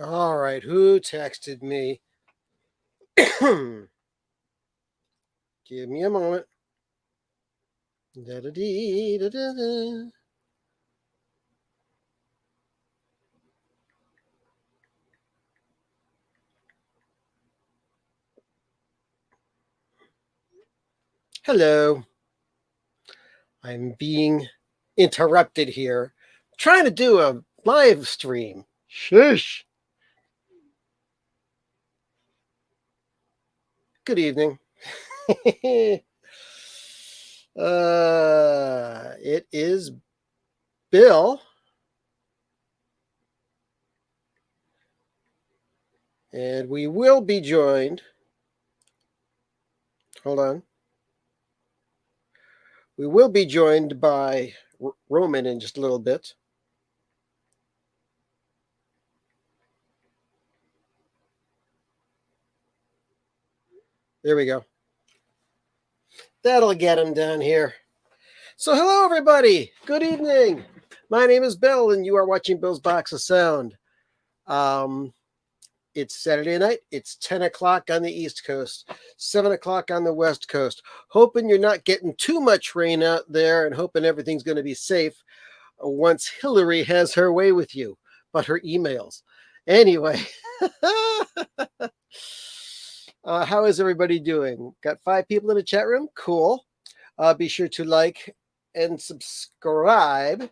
All right, who texted me? Give me a moment. Da-da-dee, da-da-da. Hello. I'm being interrupted here. Trying to do a live stream Shush. Good evening. It is Bill. And we will be joined. Hold on. We will be joined by Roman in just a little bit. There we go. That'll get him down here. So, hello, everybody. Good evening. My name is Bill, and you are watching Bill's Box of Sound. It's Saturday night. It's 10 o'clock on the East Coast, 7 o'clock on the West Coast. Hoping you're not getting too much rain out there and hoping everything's going to be safe once Hillary has her way with you, but her emails. Anyway, how is everybody doing? Got 5 people in the chat room? Cool. Be sure to like and subscribe.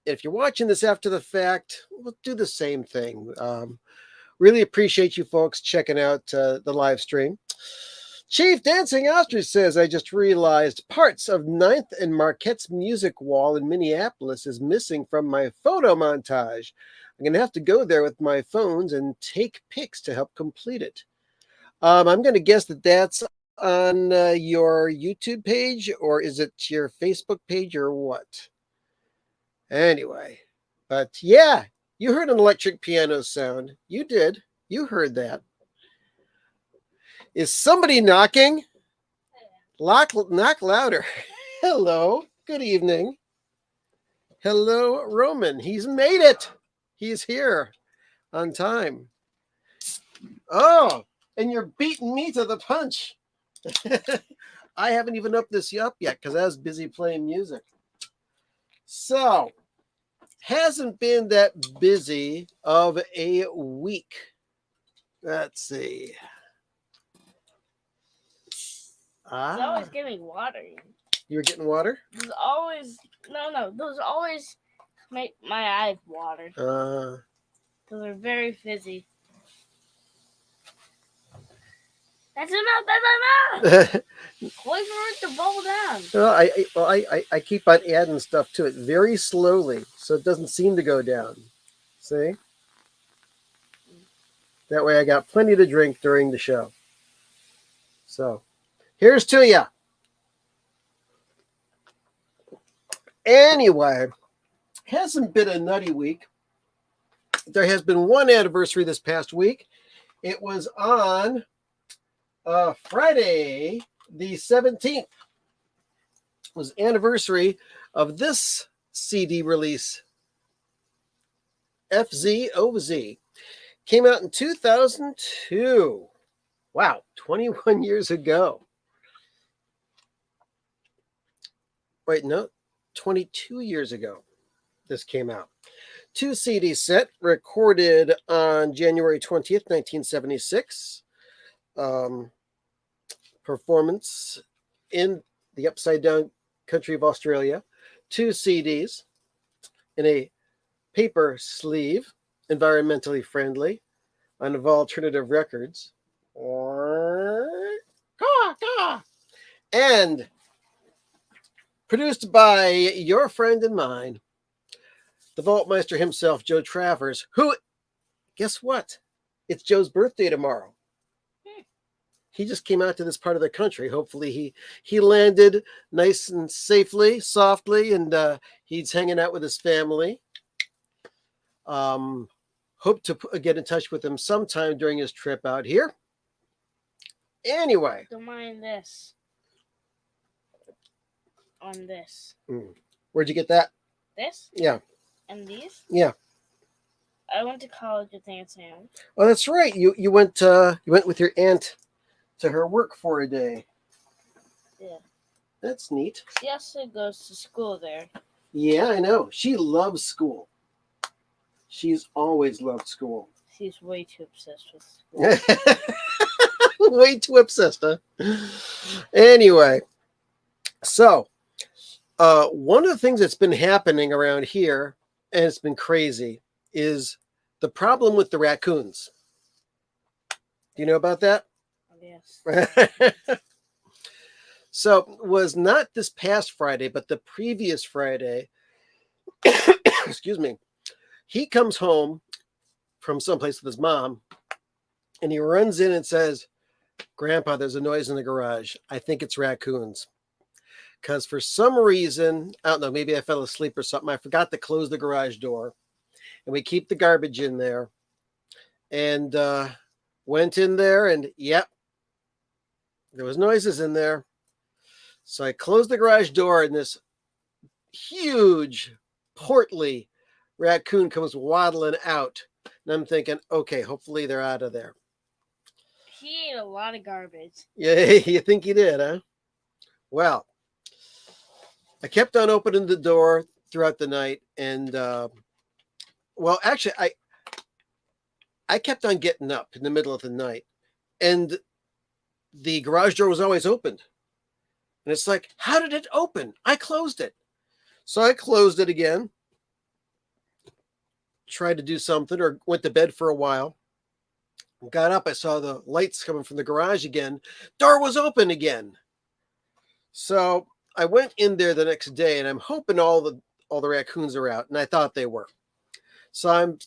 If you're watching this after the fact, we'll do the same thing. Really appreciate you folks checking out the live stream. Chief Dancing Ostrich says, I just realized parts of 9th and Marquette's music wall in Minneapolis is missing from my photo montage. I'm going to have to go there with my phones and take pics to help complete it. I'm going to guess that that's on your YouTube page, or is it your Facebook page, or what? Anyway, but yeah, you heard an electric piano sound. You did. You heard that. Is somebody knocking? Knock louder. Hello. Good evening. Hello, Roman. He's made it. He's here on time. Oh, and you're beating me to the punch. I haven't even upped this up yet because I was busy playing music. So, hasn't been that busy of a week. Let's see. It's always getting water. You were getting water? There's always those always make my eyes water. Those are very fizzy. That's enough. Wait for it to bubble down. Well, I keep on adding stuff to it very slowly, so it doesn't seem to go down. See? That way I got plenty to drink during the show. So, here's to ya. Anyway, hasn't been a nutty week. There has been one anniversary this past week. It was on Friday the 17th. Was anniversary of this CD release, FZOZ. Came out in 2002. Wow, 21 years ago. Wait, no, 22 years ago this came out. 2 CD set, recorded on January 20th, 1976. Performance in the upside down country of Australia. 2 CDs in a paper sleeve, environmentally friendly, on Alternative Records. And produced by your friend and mine, the Vaultmeister himself, Joe Travers, who, guess what? It's Joe's birthday tomorrow. He just came out to this part of the country. Hopefully he landed nice and safely, softly, and he's hanging out with his family. Hope to get in touch with him sometime during his trip out here. Anyway. Don't mind this. On this. Where'd you get that? This? Yeah. And these? Yeah. I went to college with Aunt Sam. Oh, that's right. You went with your aunt to her work for a day. Yeah. That's neat. She also goes to school there. Yeah, I know. She loves school. She's always loved school. She's way too obsessed with school. Way too obsessed, huh? Anyway, so one of the things that's been happening around here, and it's been crazy, is The problem with the raccoons. Do you know about that? Yes. So it was not this past Friday, but the previous Friday. Excuse me. He comes home from someplace with his mom, and he runs in and says, "Grandpa, there's a noise in the garage. I think it's raccoons." Because for some reason, I don't know, maybe I fell asleep or something. I forgot to close the garage door, and we keep the garbage in there. And went in there, and yep, there was noises in there. So I closed the garage door, and this huge, portly raccoon comes waddling out. And I'm thinking, okay, hopefully they're out of there. He ate a lot of garbage. Yeah, you think he did, huh? Well, I kept on opening the door throughout the night, and well, actually, I kept on getting up in the middle of the night, and the garage door was always opened. And it's like, how did it open? I closed it. So I closed it again, tried to do something, or went to bed for a while. Got up, I saw the lights coming from the garage again. Door was open again. So I went in there the next day, and I'm hoping all the raccoons are out, and I thought they were. So I'm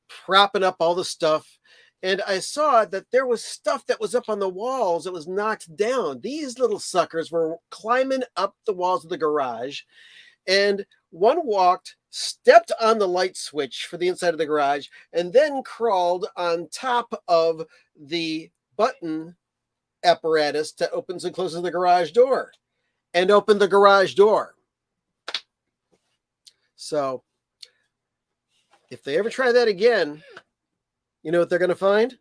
propping up all the stuff, and I saw that there was stuff that was up on the walls that was knocked down. These little suckers were climbing up the walls of the garage, and one walked, stepped on the light switch for the inside of the garage, and then crawled on top of the button apparatus that opens and closes the garage door, and opened the garage door. So if they ever try that again, you know what they're going to find?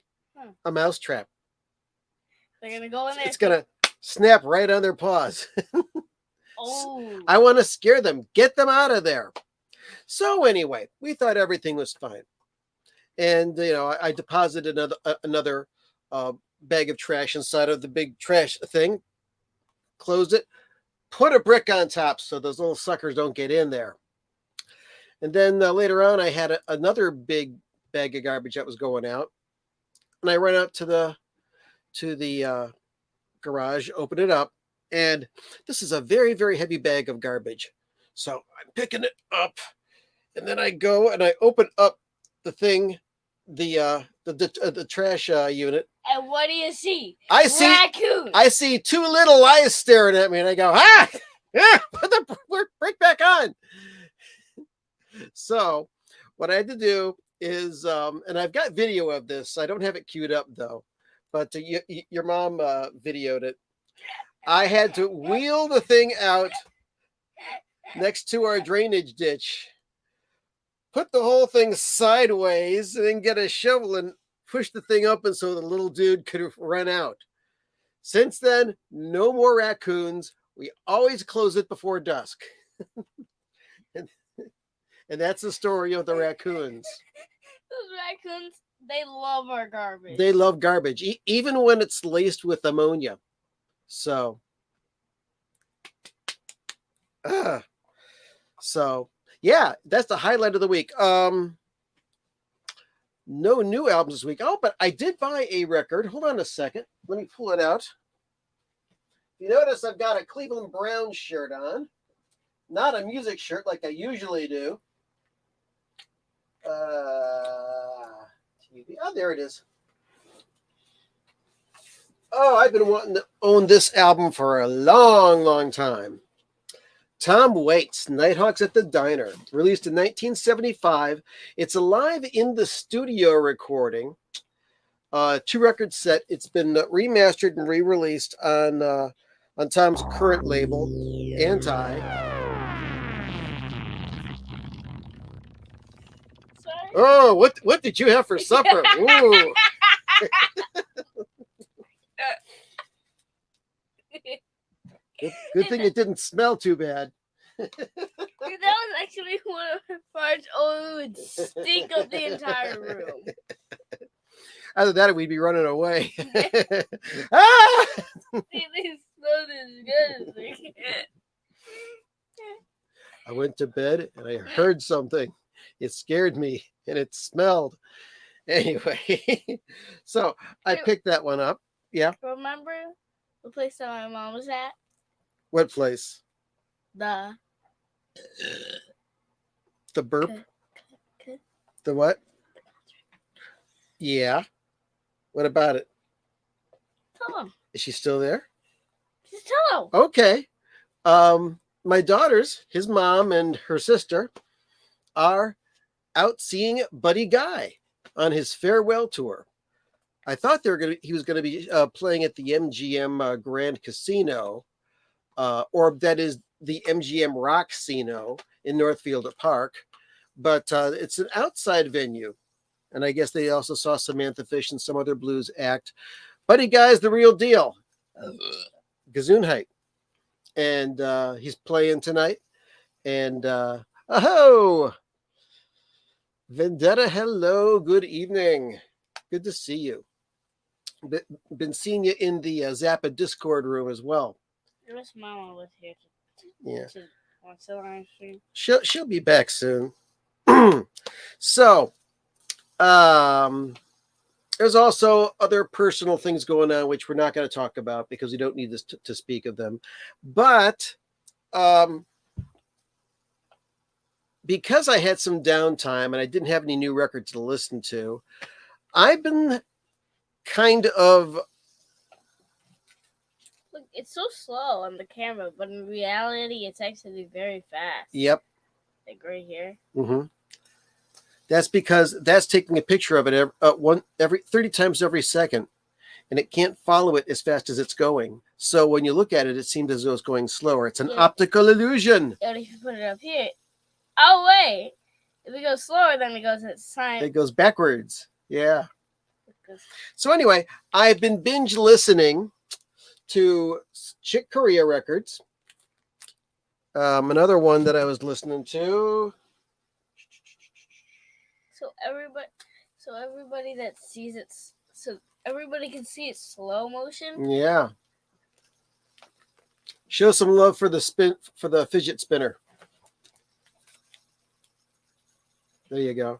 A mouse trap. They're going to go in there. It's going to snap right on their paws. Oh. I want to scare them. Get them out of there. So anyway, we thought everything was fine. And, you know, I deposited another bag of trash inside of the big trash thing, closed it, put a brick on top so those little suckers don't get in there. And then later on, I had another big bag of garbage that was going out. And I ran out to the garage, opened it up, and this is a very, very heavy bag of garbage. So I'm picking it up, and then I go and I open up the thing, the trash unit. And what do you see? Raccoon. I see two little eyes staring at me, and I go, ah, put the brick back on. So what I had to do is, and I've got video of this. I don't have it queued up though, but your mom videoed it. I had to wheel the thing out next to our drainage ditch, put the whole thing sideways, and then get a shovel and push the thing open so the little dude could run out. Since then, no more raccoons. We always close it before dusk. And that's the story of the raccoons. Those raccoons, they love our garbage. They love garbage, even when it's laced with ammonia. So, yeah, that's the highlight of the week. No new albums this week. Oh, but I did buy a record. Hold on a second. Let me pull it out. You notice I've got a Cleveland Browns shirt on. Not a music shirt like I usually do. TV. Oh, there it is. Oh, I've been wanting to own this album for a long, long time. Tom Waits, Nighthawks at the Diner, released in 1975. It's a live in the studio recording, 2-record set. It's been remastered and re-released on Tom's current label, Anti. Oh, what did you have for supper? Ooh. Good thing it didn't smell too bad. That was actually one of our farts. Oh, it would stink up the entire room. Either that or we'd be running away. Ah! They smell disgusting. I went to bed and I heard something. It scared me, and it smelled. Anyway, so I picked that one up. Yeah. Remember the place that my mom was at? What place? The burp? The what? Yeah. What about it? Tell him. Is she still there? Just tell him. Okay. My daughters, his mom and her sister, are out seeing Buddy Guy on his farewell tour. I thought he was gonna be playing at the MGM Grand Casino, or that is the MGM Rock Casino in Northfield Park, but it's an outside venue, and I guess they also saw Samantha Fish and some other blues act. Buddy Guy's the real deal. Gesundheit. And he's playing tonight. And aho! Vendetta, hello, good evening. Good to see you. Been seeing you in the Zappa Discord room as well. I wish Mama was here to watch the live stream. She'll be back soon. So, there's also other personal things going on which we're not going to talk about because we don't need this to speak of them. But because I had some downtime and I didn't have any new records to listen to, I've been kind of... Look, it's so slow on the camera, but in reality, it's actually very fast. Yep. Like right here. Mm-hmm. That's because that's taking a picture of it every 30 times every second, and it can't follow it as fast as it's going. So when you look at it, it seems as though it's going slower. It's an optical illusion. And if you put it up here, oh wait, if it goes slower, then it goes at time. It goes backwards. Yeah. So anyway, I've been binge listening to Chick Corea records. Another one that I was listening to. So everybody that sees it, so everybody can see it slow motion. Yeah. Show some love for the fidget spinner. There you go.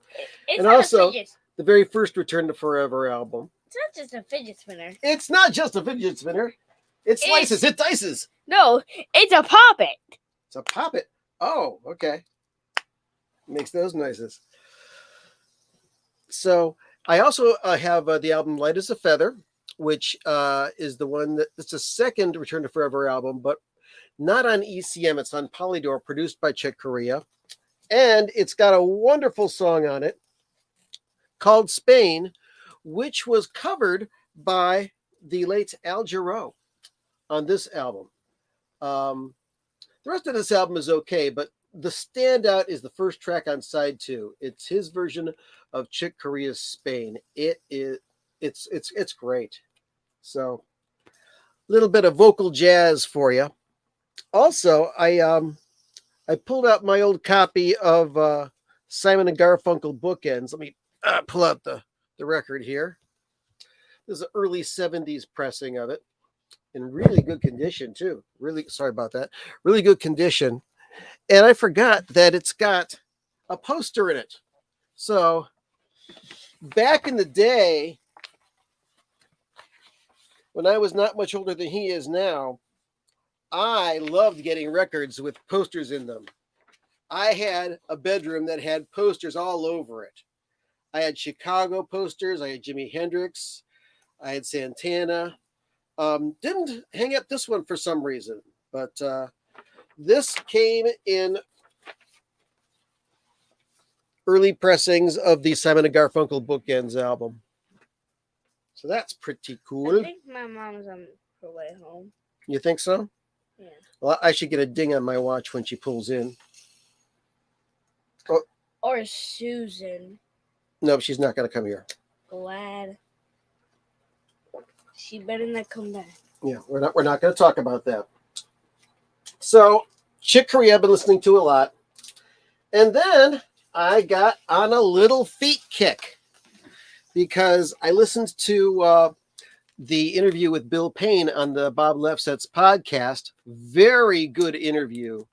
And also the very first Return to Forever album. It's not just a fidget spinner. It's not just a fidget spinner. It slices. It dices. No, it's a poppet. It's a poppet. Oh, okay. Makes those noises. So I also have the album Light as a Feather, which is the one that's the second Return to Forever album, but not on ECM. It's on Polydor, produced by Chick Corea. And it's got a wonderful song on it called Spain, which was covered by the late Al Jarreau on this album. The rest of this album is okay, but the standout is the first track on side 2. It's his version of Chick Corea's Spain. It's great. So a little bit of vocal jazz for you. Also, I pulled out my old copy of Simon and Garfunkel Bookends. Let me pull out the record here. This is an early 70s pressing of it. In really good condition too. Really, sorry about that. Really good condition. And I forgot that it's got a poster in it. So back in the day, when I was not much older than he is now, I loved getting records with posters in them. I had a bedroom that had posters all over it. I had Chicago posters. I had Jimi Hendrix. I had Santana. Didn't hang up this one for some reason, but this came in early pressings of the Simon & Garfunkel Bookends album. So that's pretty cool. I think my mom's on her way home. You think so? Yeah. Well, I should get a ding on my watch when she pulls in. Oh. Or Susan. No, she's not going to come here. Glad. She better not come back. Yeah, we're not going to talk about that. So, Chick Corea I've been listening to a lot. And then I got on a little feet kick because I listened to the interview with Bill Payne on the Bob Lefsetz podcast. Very good interview.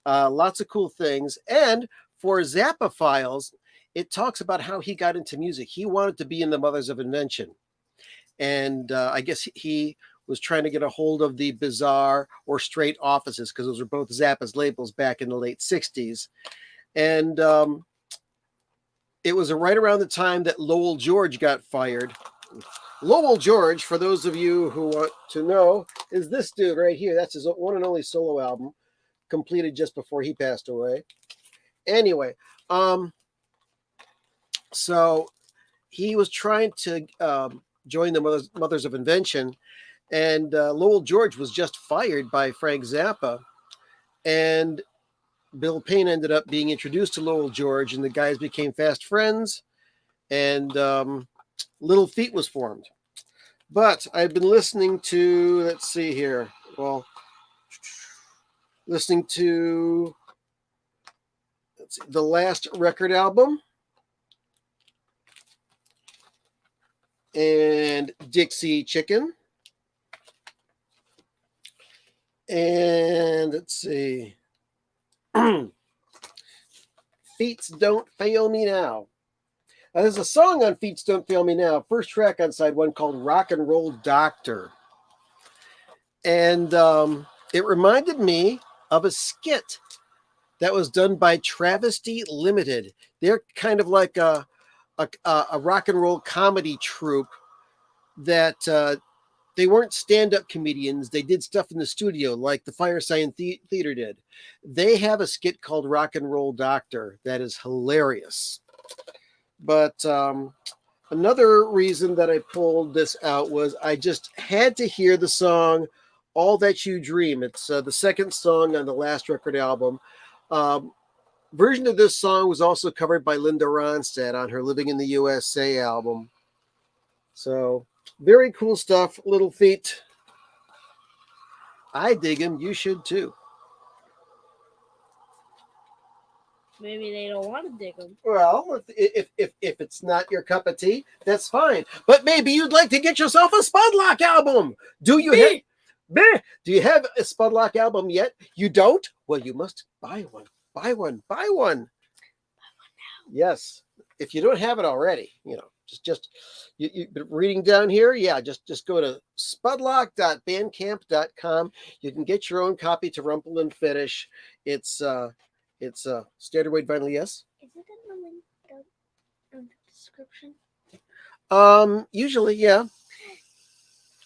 Lots of cool things. And for Zappa Files, it talks about how he got into music. He wanted to be in the Mothers of Invention. And I guess he was trying to get a hold of the Bizarre or Straight offices, because those were both Zappa's labels back in the late 60s. And it was right around the time that Lowell George got fired. Lowell George, for those of you who want to know, is this dude right here. That's his one and only solo album, completed just before he passed away. Anyway, so he was trying to join the Mothers of Invention, and Lowell George was just fired by Frank Zappa, and Bill Payne ended up being introduced to Lowell George, and the guys became fast friends, and Little Feat was formed. But I've been listening to, let's see here, listening to the last record album, and Dixie Chicken, and let's see, Feats Don't Fail Me Now. There's a song on Feats Don't Fail Me Now, first track on side one, called Rock and Roll Doctor. And it reminded me of a skit that was done by Travesty Limited. They're kind of like a rock and roll comedy troupe that they weren't stand-up comedians. They did stuff in the studio like the Firesign Theater did. They have a skit called Rock and Roll Doctor that is hilarious. But another reason that I pulled this out was I just had to hear the song All That You Dream. It's the second song on the last record album. Version of this song was also covered by Linda Ronstadt on her Living in the USA album. So very cool stuff, Little Feat. I dig him. You should too. Maybe they don't want to dig them. Well, if it's not your cup of tea, that's fine. But maybe you'd like to get yourself a Spudlock album. Do you have a Spudlock album yet? You don't? Well, you must buy one. Buy one. Buy one. Yes. If you don't have it already, just you've been reading down here. Yeah, just go to spudlock.bandcamp.com. You can get your own copy to Rumple and Finish. It's standard weight vinyl, yes. Is it in the link in the description? Usually, yeah.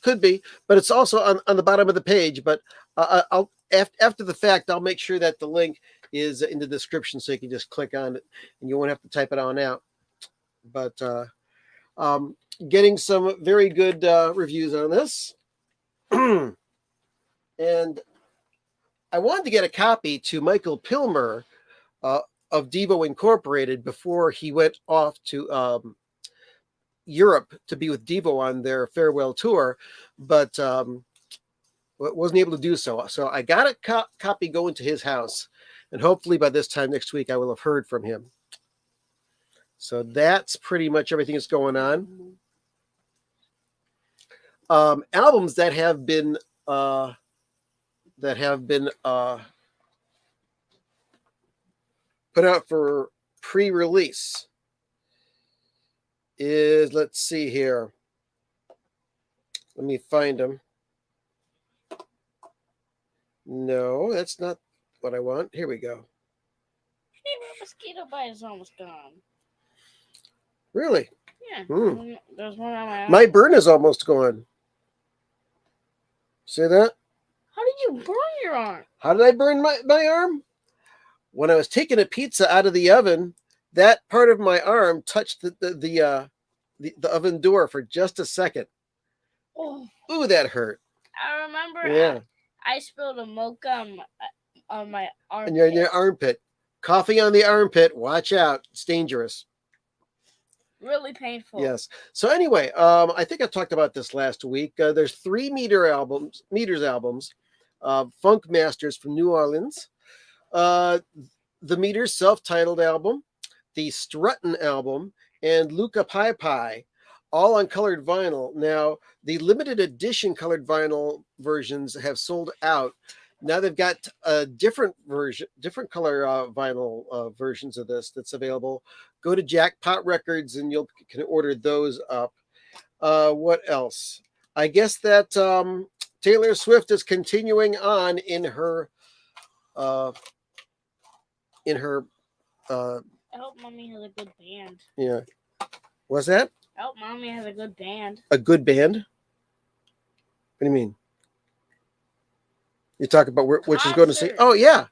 Could be, but it's also on the bottom of the page. But I'll after the fact, I'll make sure that the link is in the description, so you can just click on it and you won't have to type it on out. But getting some very good reviews on this, and I wanted to get a copy to Michael Pilmer of Devo Incorporated before he went off to Europe to be with Devo on their farewell tour, but wasn't able to do so. So I got a copy going to his house, and hopefully by this time next week I will have heard from him. So that's pretty much everything that's going on. Albums that have been put out for pre-release is, let's see here. Let me find them. No, that's not what I want. Here we go. Mosquito bite is almost gone. Really? Yeah. There's one on my arm. My burn is almost gone. See that? How did you burn your arm? How did I burn my arm? When I was taking a pizza out of the oven, that part of my arm touched the oven door for just a second. Oh. Ooh, that hurt. I remember. Yeah. I spilled a mocha on my armpit. And you're in your armpit. Coffee on the armpit. Watch out. It's dangerous. Really painful. Yes. So anyway, I think I talked about this last week. There's 3 Meters albums, Funk Masters from New Orleans, the Meters self-titled album, the Struttin' album, and Luca Pai Pai, all on colored vinyl. Now, the limited edition colored vinyl versions have sold out, Now they've got a different version, different color vinyl versions of this that's available. Go to Jackpot Records and you can order those up. What else? I guess that Taylor Swift is continuing on in her uh, in her. I hope Mommy has a good band. Yeah, what's that? I hope Mommy has a good band. A good band? What do you mean? You talk about what she's going to see? Oh yeah,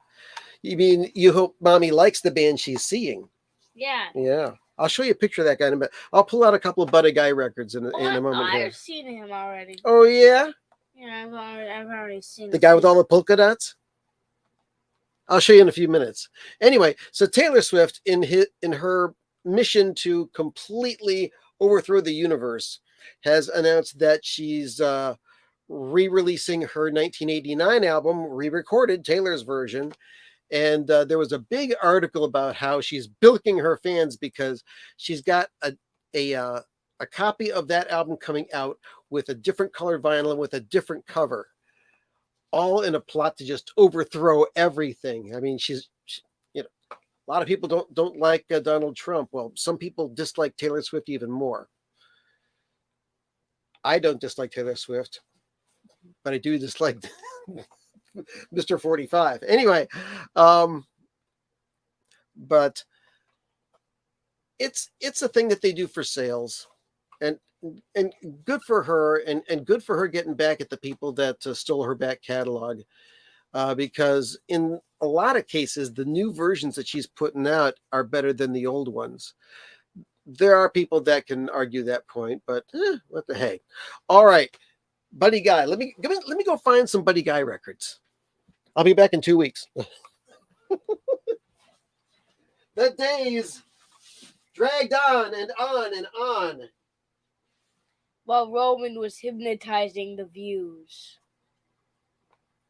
you mean you hope Mommy likes the band she's seeing? Yeah. Yeah. I'll show you a picture of that guy in a minute. I'll pull out a couple of Buddy Guy records in a moment here. I've seen him already. Oh yeah? Yeah, I've already seen the guy with all the polka dots. I'll show you in a few minutes. Anyway, so Taylor Swift, in her mission to completely overthrow the universe, has announced that she's re-releasing her 1989 album, re-recorded Taylor's version. And there was a big article about how she's bilking her fans because she's got a copy of that album coming out with a different colored vinyl and with a different cover, all in a plot to just overthrow everything. I mean, she's a lot of people don't like Donald Trump. Well, some people dislike Taylor Swift even more. I don't dislike Taylor Swift, but I do dislike Mr. 45. Anyway, but it's a thing that they do for sales, and good for her, and good for her getting back at the people that stole her back catalog, because in a lot of cases, the new versions that she's putting out are better than the old ones. There are people that can argue that point, but what the heck? All right, Buddy Guy. Let me go find some Buddy Guy records. I'll be back in 2 weeks. The days dragged on and on and on, while Roman was hypnotizing the views.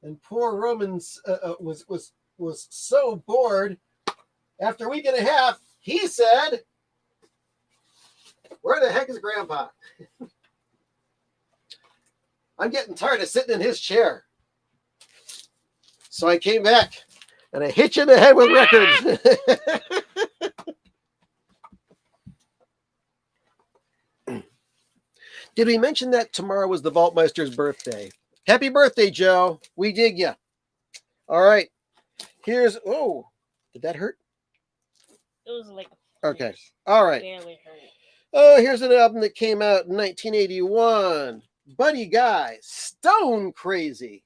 And poor Roman was so bored. After a week and a half, he said, "Where the heck is Grandpa?" I'm getting tired of sitting in his chair. So I came back and I hit you in the head with records. Did we mention that tomorrow was the Vaultmeister's birthday? Happy birthday, Joe. We dig ya. All right. Here's, oh, did that hurt? It was like okay. All right. Barely hurt. Oh, here's an album that came out in 1981. Buddy Guy, Stone Crazy.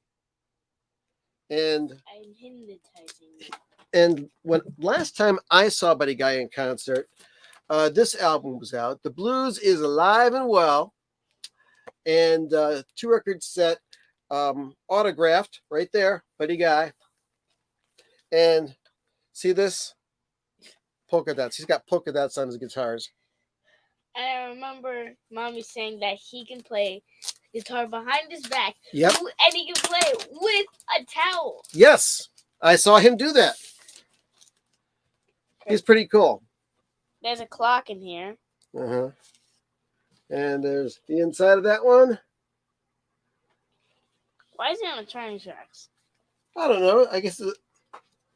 And I'm hypnotizing you. And when last time I saw Buddy Guy in concert, this album was out. The Blues is alive and well. And 2-record set, autographed right there, Buddy Guy. And see this? Polka dots. He's got polka dots on his guitars. And I remember Mommy saying that he can play guitar behind his back. Yep. And he can play with a towel. Yes. I saw him do that. He's pretty cool. There's a clock in here. Uh-huh. And there's the inside of that one. Why is he on the turning tracks? I don't know. I guess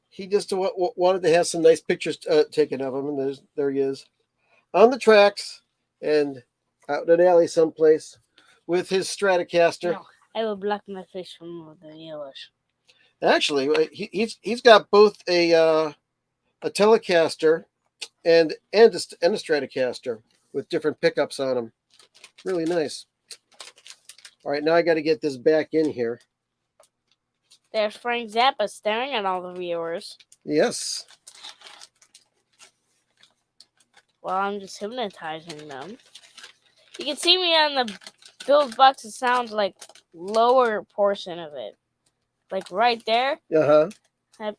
he just wanted to have some nice pictures taken of him, and there he is on the tracks and out in an alley someplace with his Stratocaster. No, I will block my face from the viewers. Actually, he's got both a Telecaster and a Stratocaster with different pickups on them. Really nice. All right, now I got to get this back in here. There's Frank Zappa staring at all the viewers. Yes. Well, I'm just hypnotizing them. You can see me on the Bill's Box of Sounds, like, lower portion of it. Like, right there. Uh-huh. I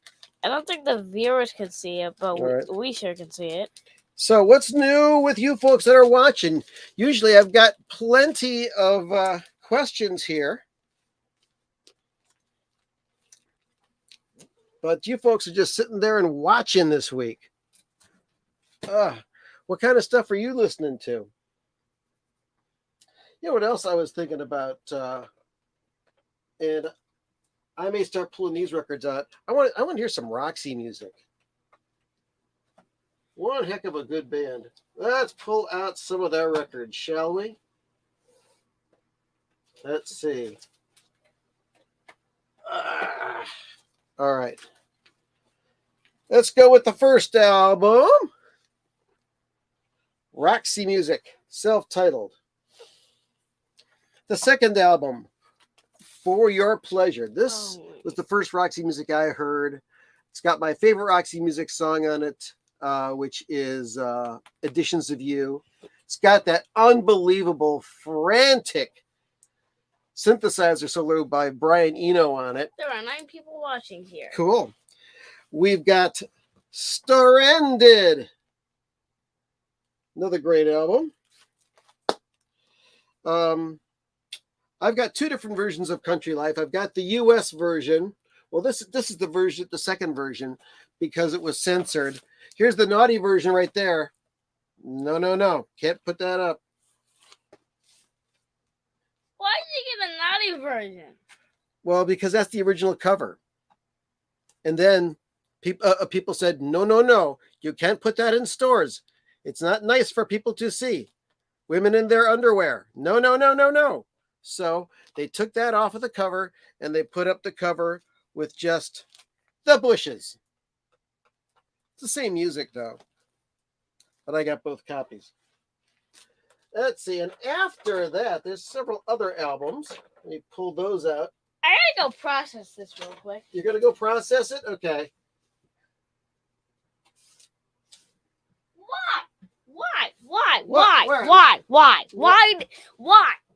don't think the viewers can see it, but we sure can see it. So what's new with you folks that are watching? Usually I've got plenty of questions here. But you folks are just sitting there and watching this week. What kind of stuff are you listening to? You know what else I was thinking about? And I may start pulling these records out. I want to hear some Roxy music. One heck of a good band. Let's pull out some of their records, shall we? Let's see. All right. Let's go with the first album. Roxy Music, self-titled. The second album, For Your Pleasure. This was the first Roxy Music I heard. It's got my favorite Roxy Music song on it, which is Editions of You. It's got that unbelievable, frantic synthesizer solo by Brian Eno on it. There are 9 people watching here. Cool. We've got Stranded. Another great album. I've got 2 different versions of Country Life. I've got the US version. Well, this is the version, the second version, because it was censored. Here's the naughty version right there. No. Can't put that up. Why did you get a naughty version? Well, because that's the original cover. And then people said, no. You can't put that in stores. It's not nice for people to see. Women in their underwear. No. So they took that off of the cover and they put up the cover with just the bushes. It's the same music though. But I got both copies. Let's see. And after that, there's several other albums. Let me pull those out. I gotta go process this real quick. You're going to go process it? Okay.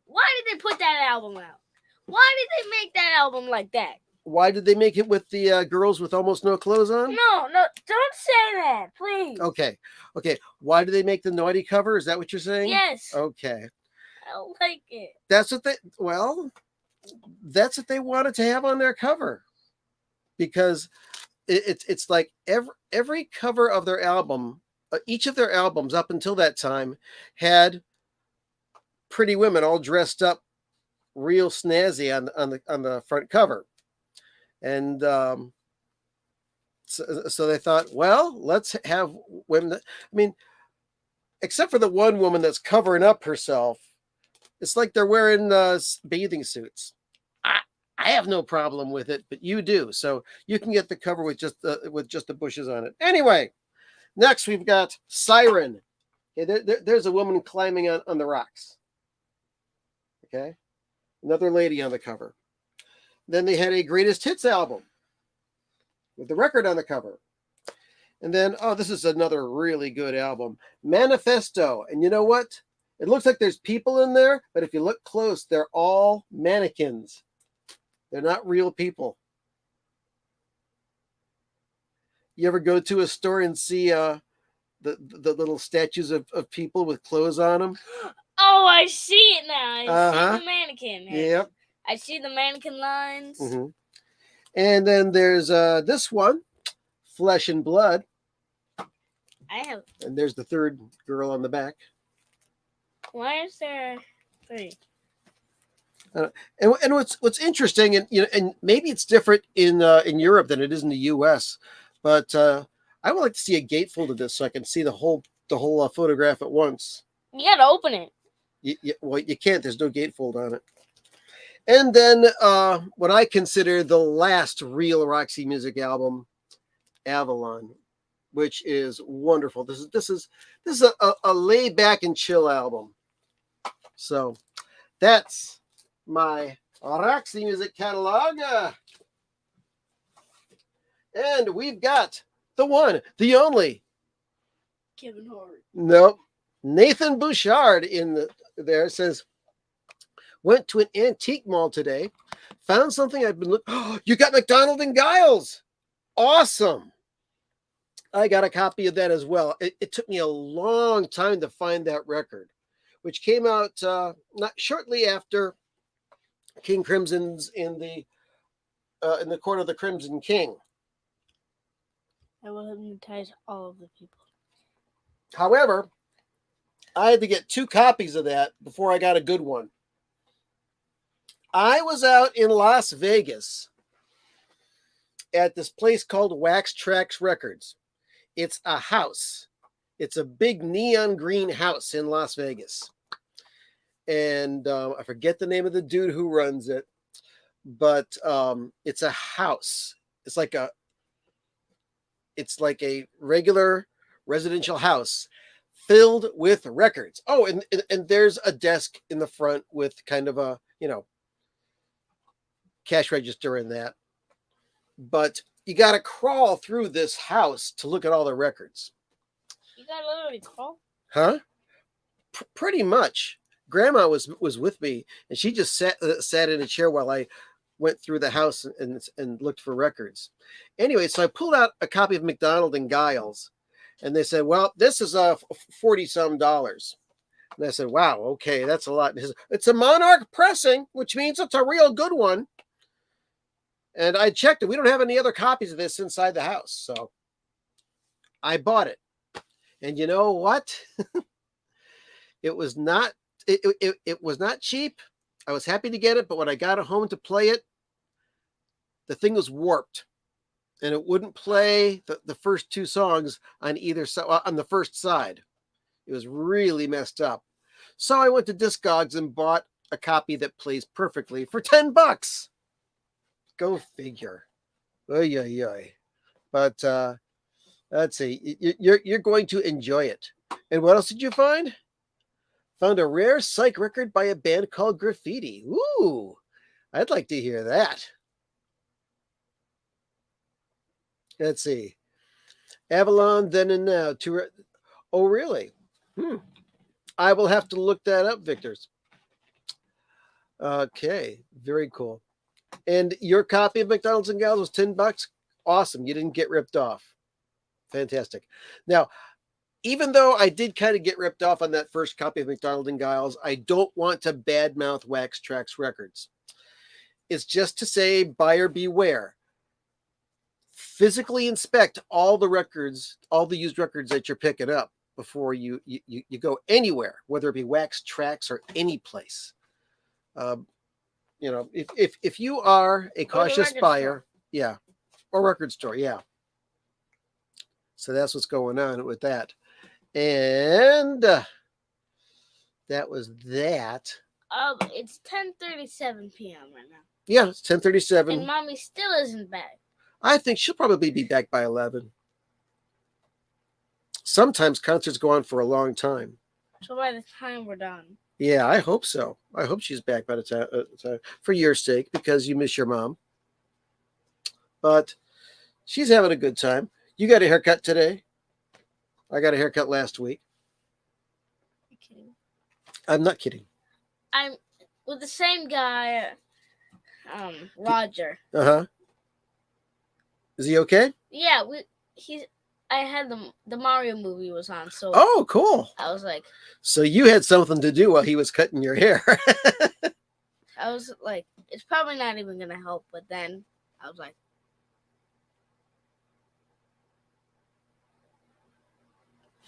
Why did they put that album out? Why did they make that album like that? Why did they make it with the girls with almost no clothes on? No, don't say that, please. Okay. Why did they make the naughty cover? Is that what you're saying? Yes. Okay. I don't like it. That's what they wanted to have on their cover, because it's like every cover of their album, each of their albums up until that time had pretty women all dressed up real snazzy on the front cover. And so they thought, well, let's have women except for the one woman that's covering up herself, it's like they're wearing bathing suits. I have no problem with it, but you do. So you can get the cover with just the bushes on it. Anyway, next we've got Siren. Okay, there's a woman climbing on the rocks. Okay, another lady on the cover. Then they had a greatest hits album with the record on the cover. And then, this is another really good album, Manifesto. And you know what? It looks like there's people in there, but if you look close, they're all mannequins. They're not real people. You ever go to a store and see the little statues of people with clothes on them? Oh, I see it now. I see the mannequin. Yep. I see the mannequin lines. Mm-hmm. And then there's this one, Flesh and Blood. And there's the third girl on the back. Why is there 3? And what's interesting, and maybe it's different in Europe than it is in the U.S., but I would like to see a gatefold of this so I can see the whole photograph at once. You gotta open it. Well, you can't. There's no gatefold on it. And then what I consider the last real Roxy Music album, Avalon, which is wonderful. This is a laid back and chill album. So that's my Roxy Music catalog. And we've got the one, the only Kevin Hart. Nope. Nathan Bouchard there says, went to an antique mall today, found something I've been looking. Oh, you got McDonald and Giles. Awesome. I got a copy of that as well. It took me a long time to find that record, which came out not shortly after King Crimson's in the Court of the Crimson King. I will hypnotize all of the people. However, I had to get 2 copies of that before I got a good one. I was out in Las Vegas at this place called Wax Trax Records. It's a house. It's a big neon green house in Las Vegas. And I forget the name of the dude who runs it, but it's a house. It's like a regular residential house filled with records. Oh, and there's a desk in the front with kind of a, cash register in that. But you got to crawl through this house to look at all the records. You got to literally crawl? Huh? Pretty much. Grandma was with me, and she just sat in a chair while I went through the house and looked for records. Anyway, so I pulled out a copy of McDonald and Giles, and they said, "Well, this is $40-some." And I said, "Wow, okay, that's a lot." Said, it's a Monarch pressing, which means it's a real good one. And I checked it. We don't have any other copies of this inside the house, so I bought it. And you know what? It was not. It was not cheap. I was happy to get it, but when I got it home to play it, the thing was warped, and it wouldn't play the first two songs on either side, on the first side. It was really messed up. So I went to Discogs and bought a copy that plays perfectly for $10. Go figure. Oy, oy, oy. But let's see. You're going to enjoy it. And what else did you find? Found a rare psych record by a band called Graffiti. Ooh, I'd like to hear that. Let's see. Avalon, Then and Now. Oh, really? I will have to look that up, Victor's. Okay, very cool. And your copy of McDonald's and Gals was $10? Awesome. You didn't get ripped off. Fantastic. Now, even though I did kind of get ripped off on that first copy of McDonald and Giles, I don't want to badmouth Wax Trax Records. It's just to say, buyer beware. Physically inspect all the records, all the used records that you're picking up before you go anywhere, whether it be Wax Trax or any place. If you are a cautious buyer, yeah, or record store, yeah. So that's what's going on with that. And that was that. It's 10:37 p.m. right now. Yeah, it's 10:37. And Mommy still isn't back. I think she'll probably be back by 11. Sometimes concerts go on for a long time. So by the time we're done. Yeah, I hope so. I hope she's back by the time, for your sake, because you miss your mom. But she's having a good time. You got a haircut today. I got a haircut last week. You're kidding. I'm not kidding. I'm with the same guy, Roger. Uh-huh. Is he okay? Yeah, I had the Mario movie was on, so oh, cool. I was like, so you had something to do while he was cutting your hair. I was like, it's probably not even gonna help, but then I was like,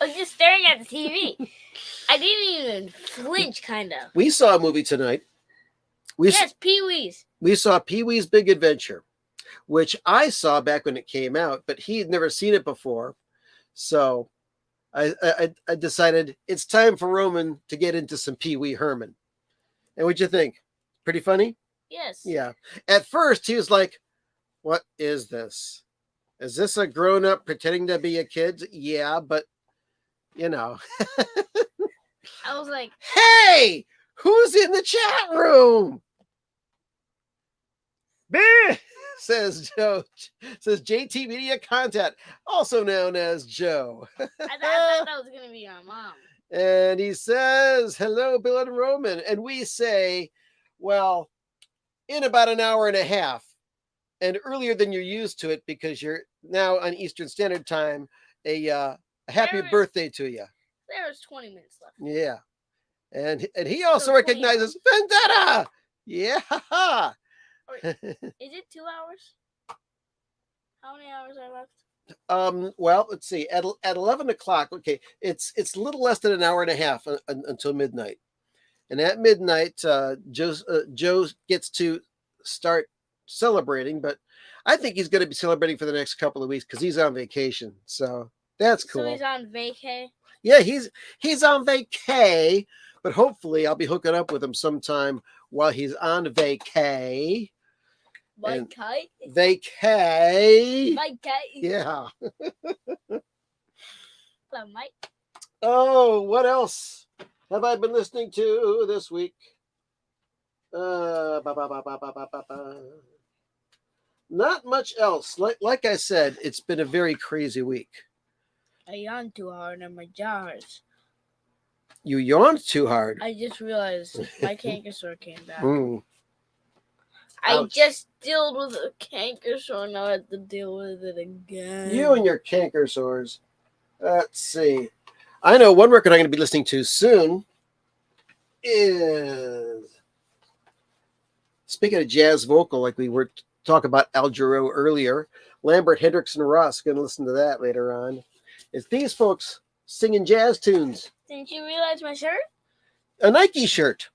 I was just staring at the TV. I didn't even flinch, kind of. We saw a movie tonight. Yes, Pee-wee's. We saw Pee-wee's Big Adventure, which I saw back when it came out, but he had never seen it before. So I decided it's time for Roman to get into some Pee-wee Herman. And what'd you think? Pretty funny? Yes. Yeah. At first, he was like, what is this? Is this a grown-up pretending to be a kid? Yeah, but, I was like, hey, who's in the chat room? Says Joe. Says JT Media Content, also known as Joe. I thought that was going to be our mom. And he says, hello, Bill and Roman. And we say, well, in about an hour and a half, and earlier than you're used to it because you're now on Eastern Standard Time, a happy birthday to you. There's 20 minutes left. Yeah. And he also recognizes Vendetta. Yeah. Is it 2 hours? How many hours are left? Well, let's see. At 11 o'clock, okay, it's a little less than an hour and a half until midnight. And at midnight, Joe gets to start celebrating, but I think he's going to be celebrating for the next couple of weeks because he's on vacation. So that's cool. So he's on vacay. Yeah, he's on vacay, but hopefully I'll be hooking up with him sometime while he's on vacay. Vacay. Vacay. Vacay. Yeah. Hello, Mike. Oh, what else have I been listening to this week? Ba, ba, ba, ba, ba, ba, ba, ba. Not much else. Like I said, it's been a very crazy week. I yawned too hard and my jaw hurts. You yawned too hard. I just realized my canker sore came back. Ouch. I just dealt with a canker sore. Now I have to deal with it again. You and your canker sores. Let's see. I know one record I'm going to be listening to soon is, speaking of jazz vocal, like we were talking about Al Jarreau earlier, Lambert, Hendricks, and Ross. Going to listen to that later on. It's these folks singing jazz tunes. Didn't you realize my shirt? A Nike shirt.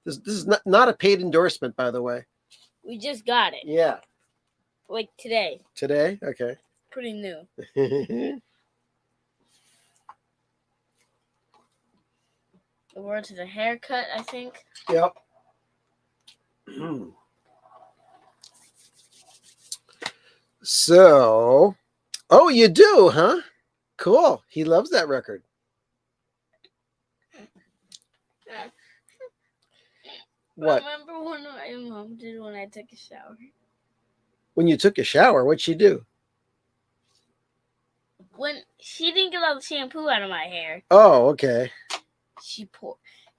This is not a paid endorsement, by the way. We just got it. Yeah. Like today. Today? Okay. Pretty new. The word to the haircut, I think. Yep. So, oh, you do, huh? Cool. He loves that record. What? Remember when my mom did when I took a shower? When you took a shower, what'd she do? When she didn't get all the shampoo out of my hair. Oh, okay. She put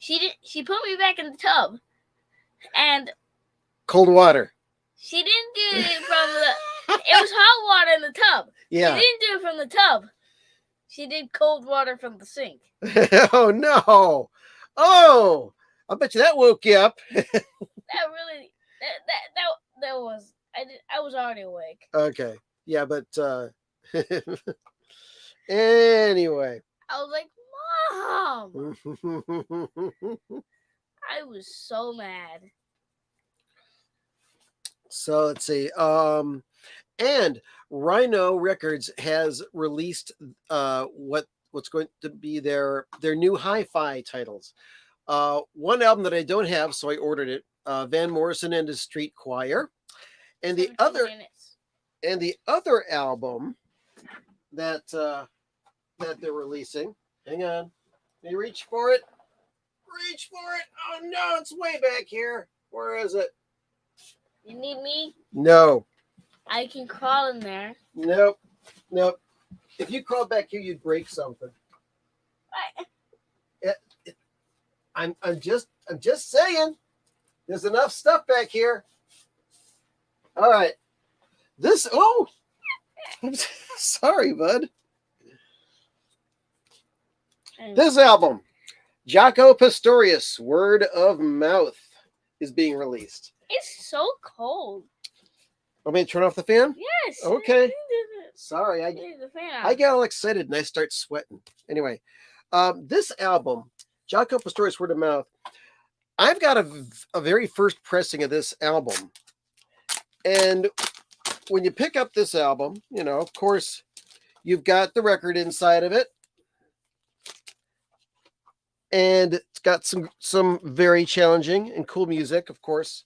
me back in the tub. And cold water. She didn't do it from the it was hot water in the tub. Yeah. She didn't do it from the tub. She did cold water from the sink. Oh no. Oh, I bet you that woke you up. That was I was already awake. Okay. Yeah, but anyway. I was like, Mom. I was so mad. So let's see. And Rhino Records has released what's going to be their new hi-fi titles. One album that I don't have, so I ordered it. Van Morrison and his Street Choir, and the other album that they're releasing. Hang on, let me reach for it. Reach for it. Oh no, it's way back here. Where is it? You need me? No. I can crawl in there. Nope. If you crawled back here, you'd break something. I'm just saying. There's enough stuff back here. All right. I'm sorry, bud. This album, Jaco Pastorius, Word of Mouth, is being released. It's so cold. Want me to turn off the fan? Yes. Okay. Sorry, I get all excited and I start sweating. Anyway, this album, Jaco Pastorius, Word of Mouth, I've got a very first pressing of this album. And when you pick up this album, you know, of course, you've got the record inside of it. And it's got some very challenging and cool music, of course.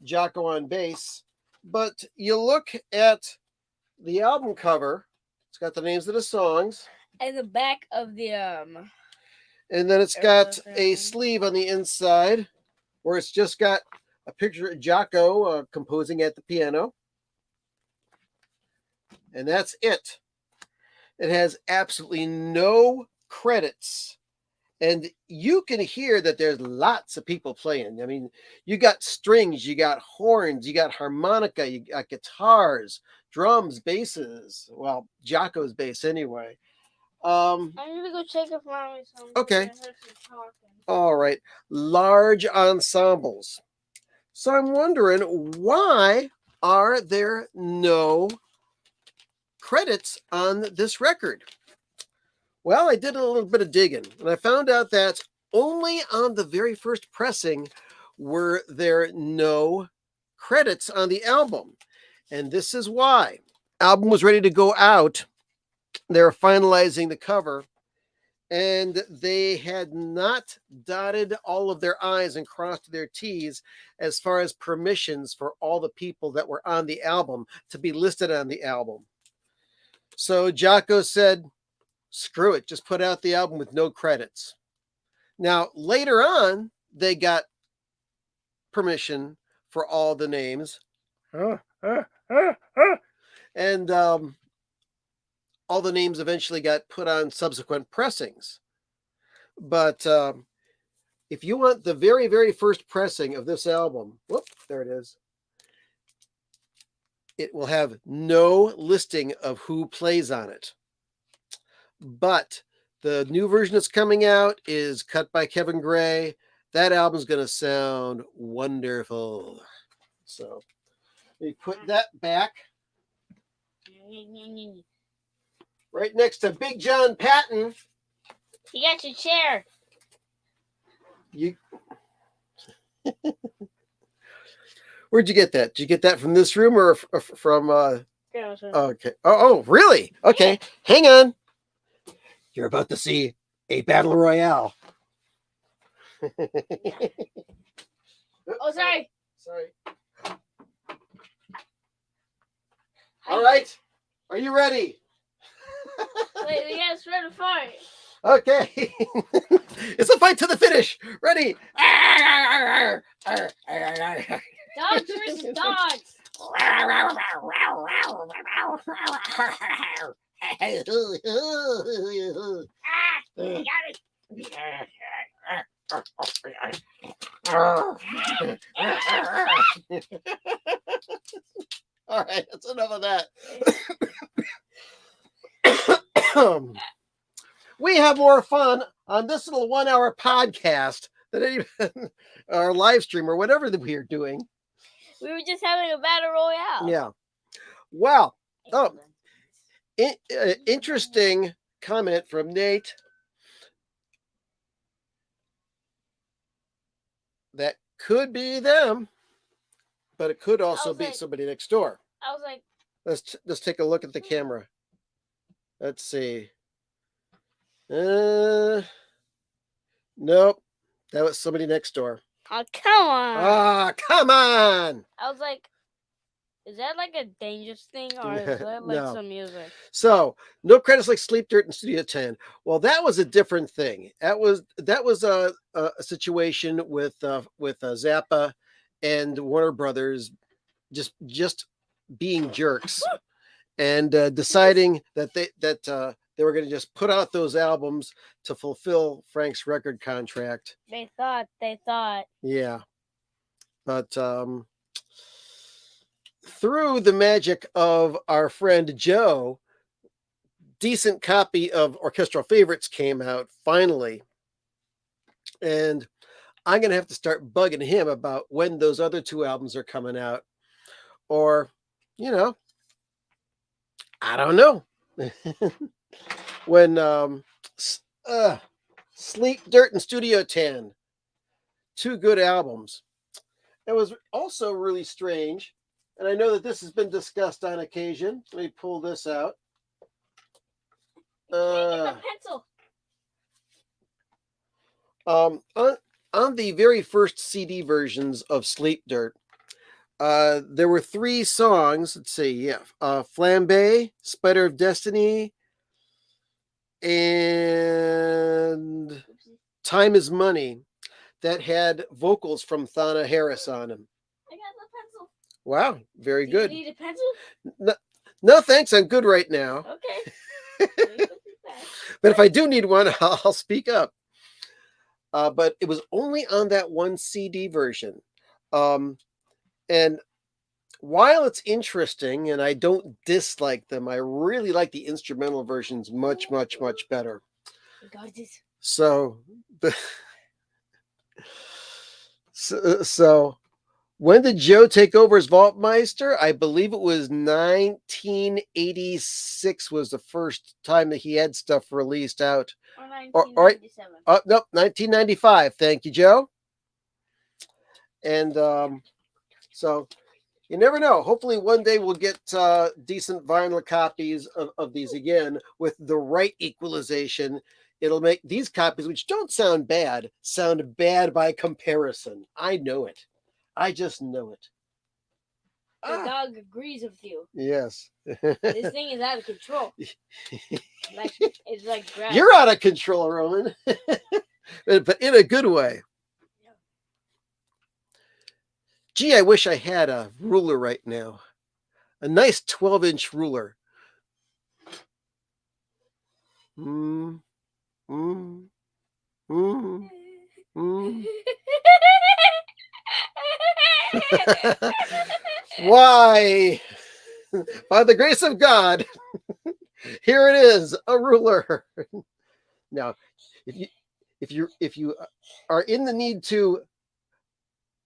Jaco on bass. But you look at the album cover, it's got the names of the songs. And the back of the and then it's got a sleeve on the inside where it's just got a picture of Jaco composing at the piano. And that's it. It has absolutely no credits. And you can hear that there's lots of people playing. I mean, you got strings, you got horns, you got harmonica, you got guitars, drums, basses. Well, Jaco's bass anyway. I'm gonna go check if Mommy's home. Okay. All right. Large ensembles. So I'm wondering, why are there no credits on this record? Well, I did a little bit of digging, and I found out that only on the very first pressing were there no credits on the album. And this is why. Album was ready to go out. They were finalizing the cover, and they had not dotted all of their I's and crossed their T's as far as permissions for all the people that were on the album to be listed on the album. So Jocko said, screw it, just put out the album with no credits. Now, later on, they got permission for all the names. And all the names eventually got put on subsequent pressings. But if you want the very, very first pressing of this album, whoop, there it is. It will have no listing of who plays on it. But the new version that's coming out is cut by Kevin Gray. That album's going to sound wonderful. So we put that back right next to Big John Patton. You got your chair. Where'd you get that? Did you get that from this room or from Yeah, sure. Okay. Oh, really? Okay. Hang on. You're about to see a battle royale. Oh, sorry. Sorry. All right. Are you ready? Wait, we gotta spread a fight. Okay. It's a fight to the finish. Ready? Dogs versus dogs. You got it. All right, that's enough of that. We have more fun on this little 1 hour podcast than even our live stream or whatever that we are doing. We were just having a battle royale. Yeah. Wow. Oh, interesting comment from Nate. That could be them, but it could also be somebody next door. I was like, Let's take a look at the camera. Let's see. Nope. That was somebody next door. oh, come on. Ah, come on. I was like, is that like a dangerous thing or is that like No. some music? So no credits like Sleep Dirt and Studio 10. Well, that was a different thing. That was a situation with Zappa and Warner Brothers just being jerks and deciding that they were going to just put out those albums to fulfill Frank's record contract. They thought. Yeah. But through the magic of our friend Joe, decent copy of Orchestral Favorites came out finally. And I'm going to have to start bugging him about when those other two albums are coming out. Or, I don't know. When Sleep Dirt and Studio 10, two good albums. It was also really strange, and I know that this has been discussed on occasion. Let me pull this out. Get the pencil. On the very first CD versions of Sleep Dirt, there were 3 songs. Let's see, Flambe, Spider of Destiny, and Time is Money that had vocals from Thana Harris on them. I got the pencil. Wow, very Do good. you need a pencil? No, thanks. I'm good right now. Okay. But if I do need one, I'll speak up. But it was only on that one CD version. And while it's interesting and I don't dislike them, I really like the instrumental versions much, much, much better. So when did Joe take over as Vaultmeister? I believe it was 1986 was the first time that he had stuff released out. Or 1997. Nope, 1995. Thank you, Joe. And so You never know. Hopefully, one day we'll get decent vinyl copies of these again with the right equalization. It'll make these copies, which don't sound bad by comparison. I know it. I just know it. The dog agrees with you. Yes. This thing is out of control. It's like grass. You're out of control, Roman. But in a good way. Gee, I wish I had a ruler right now. A nice 12-inch ruler. Mm, mm, mm, mm. Why? By the grace of God, here it is, a ruler. Now, if you are in the need to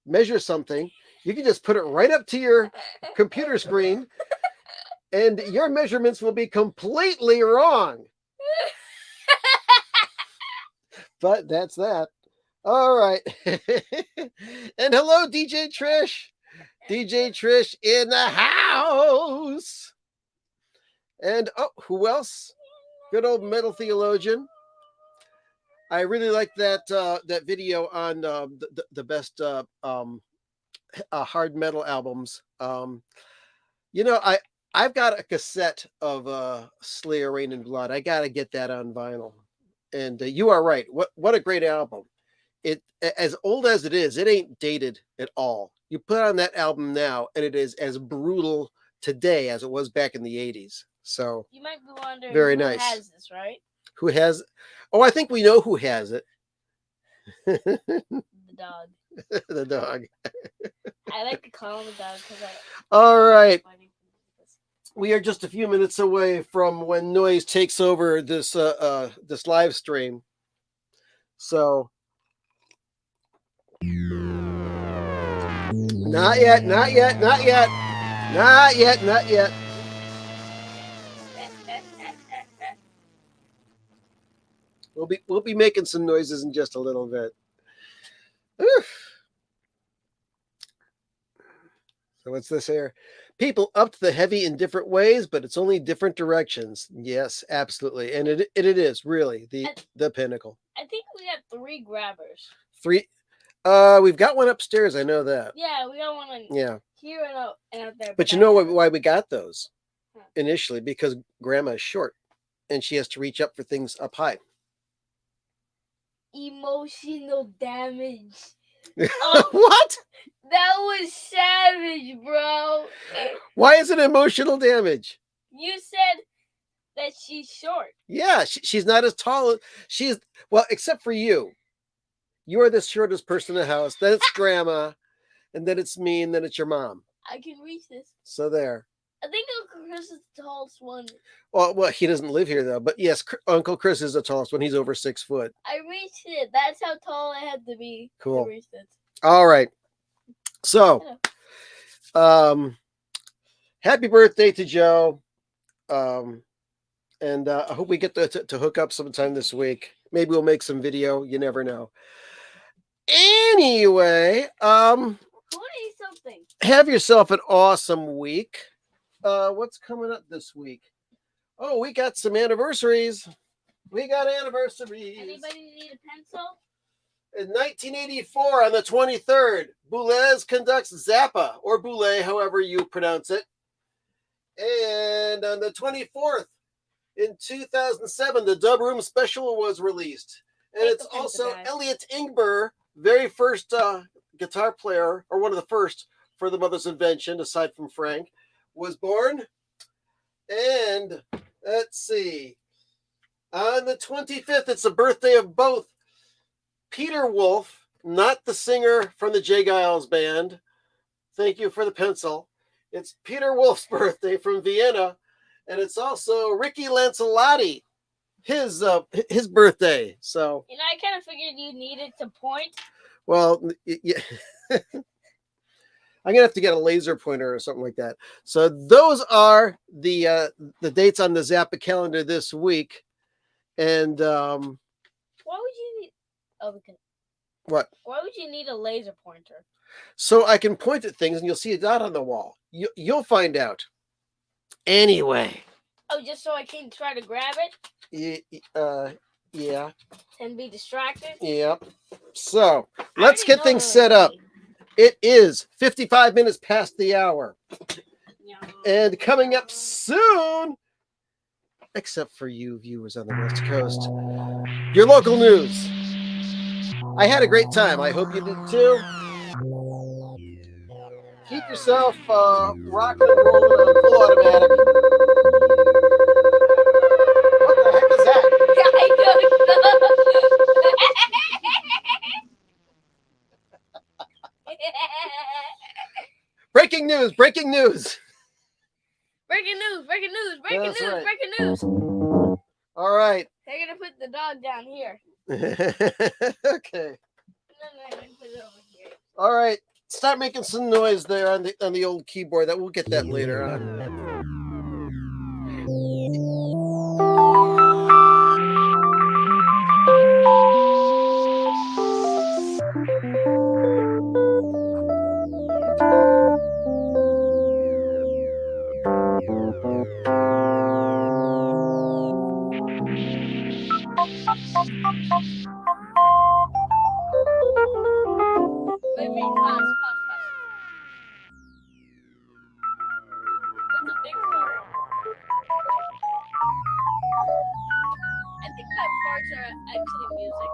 measure something, you can just put it right up to your computer screen, and your measurements will be completely wrong. But that's that. All right. And hello, DJ Trish. DJ Trish in the house. And oh, who else? Good old metal theologian. I really like that that video on the best hard metal albums. You know, I've got a cassette of Slayer Rain and Blood. I got to get that on vinyl. And you are right. What a great album. It, as old as it is, it ain't dated at all. You put on that album now, and it is as brutal today as it was back in the 80s. So you might be wondering very who nice. has this, right? Who has? Oh, I think we know who has it. The dog. The dog. I like to call him a dog because All right. We are just a few minutes away from when noise takes over this this live stream. So not yet, not yet, not yet, not yet, not yet. We'll be making some noises in just a little bit. Oof. So what's this here? People upped the heavy in different ways, but it's only different directions. Yes, absolutely, and it is really the pinnacle. I think we have 3 grabbers. 3. We've got one upstairs. I know that. Yeah, we got one. Here and out there. But you know why we got those initially? Because Grandma is short, and she has to reach up for things up high. Emotional damage. What? That was savage, bro. Why is it emotional damage? You said that she's short. Yeah, she's not as tall. Well, except for you. You are the shortest person in the house. Then it's Grandma, and then it's me, and then it's your mom. I can reach this. So there. I think Uncle Chris is the tallest one. Well, he doesn't live here though. But yes, Uncle Chris is the tallest one. He's over 6 foot. I reached it. That's how tall I had to be. Cool. To reach this. All right. So, happy birthday to Joe. And I hope we get to hook up sometime this week. Maybe we'll make some video. You never know. Anyway, something. Have yourself an awesome week. What's coming up this week? Oh, we got some anniversaries. We got anniversaries. Anybody need a pencil? In 1984, on the 23rd, Boulez conducts Zappa, or Boulez, however you pronounce it. And on the 24th, in 2007, the Dub Room Special was released. And it's also Elliot Ingber, very first guitar player, or one of the first for the Mother's Invention, aside from Frank, was born. And let's see. On the 25th, it's the birthday of both Peter Wolf, not the singer from the J. Giles Band. Thank you for the pencil. It's Peter Wolf's birthday from Vienna. And it's also Ricky Lancelotti, his birthday. So, you know, I kind of figured you needed to point. Well, yeah. I'm gonna have to get a laser pointer or something like that. So those are the dates on the Zappa calendar this week. And why would you need? Oh, because what? Why would you need a laser pointer? so I can point at things and you'll see a dot on the wall. You'll find out. Anyway. Oh, just so I can try to grab it? Yeah. And be distracted? Yep. So, let's get things set up. It is 55 minutes past the hour. And coming up soon, except for you viewers on the West Coast, your local news. I had a great time. I hope you did too. Keep yourself rocking and rolling on full automatic. What the heck is that? I don't know. Breaking news! Breaking news! Breaking news! Breaking news! Breaking That's news! right. Breaking news! All right. They're gonna put the dog down here. Okay. And then they're gonna put it over here. All right. Start making some noise there on the old keyboard. That we'll get that later on. Wait, pause. That's a big fart. I think that farts are actually music.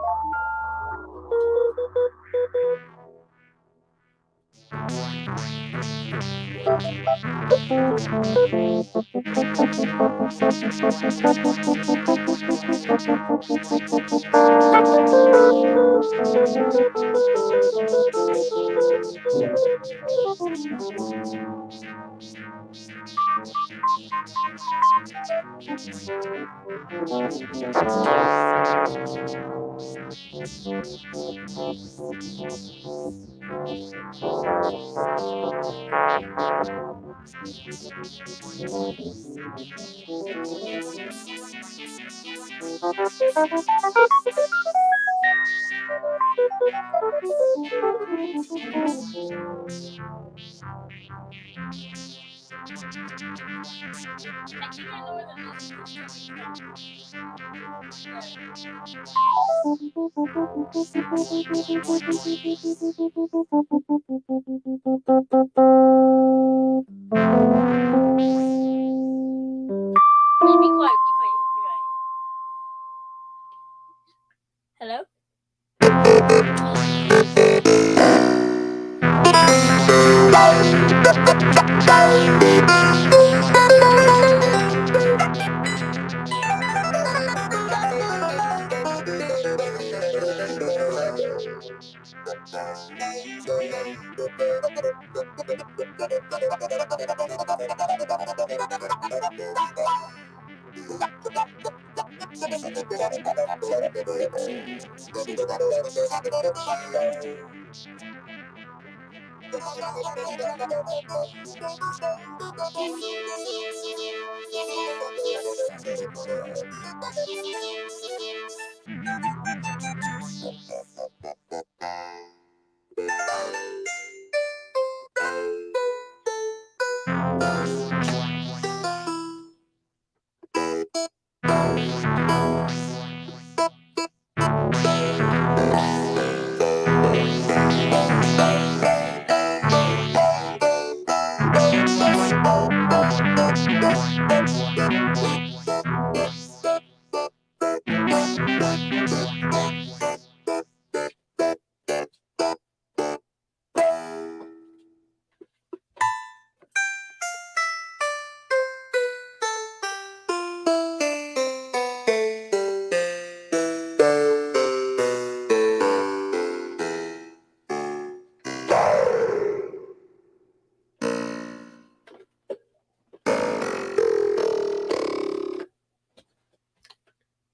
I think I know where the music is coming from. Be quiet. Hello?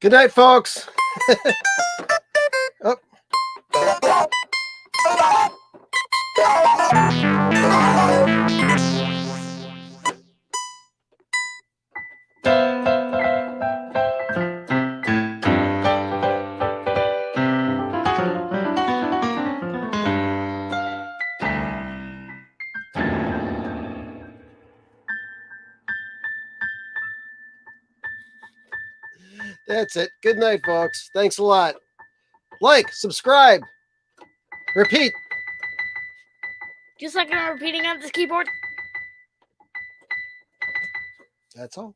Good night, folks. Oh. That's it. Good night, folks. Thanks a lot. Like, subscribe, repeat. Just like I'm repeating on this keyboard. That's all.